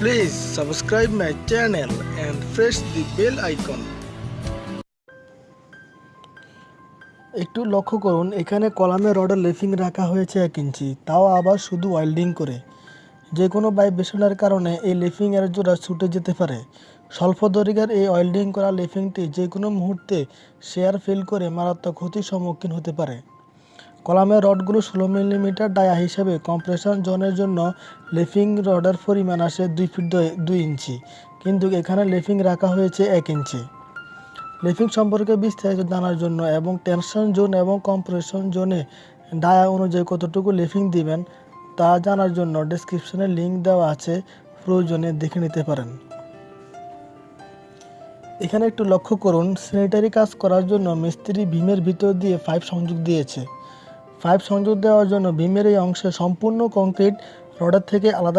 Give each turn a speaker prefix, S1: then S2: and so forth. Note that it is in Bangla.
S1: Please subscribe my channel and press the bell icon. একটু লক্ষ্য করুন, এখানে কলামে রডের লেফিং রাখা হয়েছে 1 ইঞ্চি, তাও আবার শুধু ওয়েল্ডিং করে। যে কোনো ভাইব্রেশনের কারণে এই লেফিং এর জোড়া ছুটে যেতে পারে। স্বল্প দৈর্ঘ্যের এই ওয়েল্ডিং করা লেফিংটি যে কোনো মুহূর্তে শেয়ার ফেল করে মারাত্মক ক্ষতির সম্মুখীন হতে পারে। কলামের রডগুলো 16 মিলিমিটার ডায়া হিসেবে কম্প্রেশন জোনের জন্য লেফিং রডের পরিমাণ আসে 2 ফিট 2 ইঞ্চি, কিন্তু এখানে লেফিং রাখা হয়েছে 1 ইঞ্চি। লেফিং সম্পর্কে বিস্তারিত জানার জন্য এবং টেনশন জোন এবং কম্প্রেশন জোনে ডায়া অনুযায়ী কতটুকু লেফিং দিবেন তা জানার জন্য ডেসক্রিপশনে লিঙ্ক দেওয়া আছে, প্রয়োজনে দেখে নিতে পারেন। এখানে একটু লক্ষ্য করুন, স্যানিটারি কাজ করার জন্য মিস্ত্রি বিমের ভিতর দিয়ে পাইপ সংযোগ দিয়েছে। পাইপ সংযোগ দেওয়ার জন্য বিমের এই অংশে সম্পূর্ণ কংক্রিট রডের থেকে আলাদা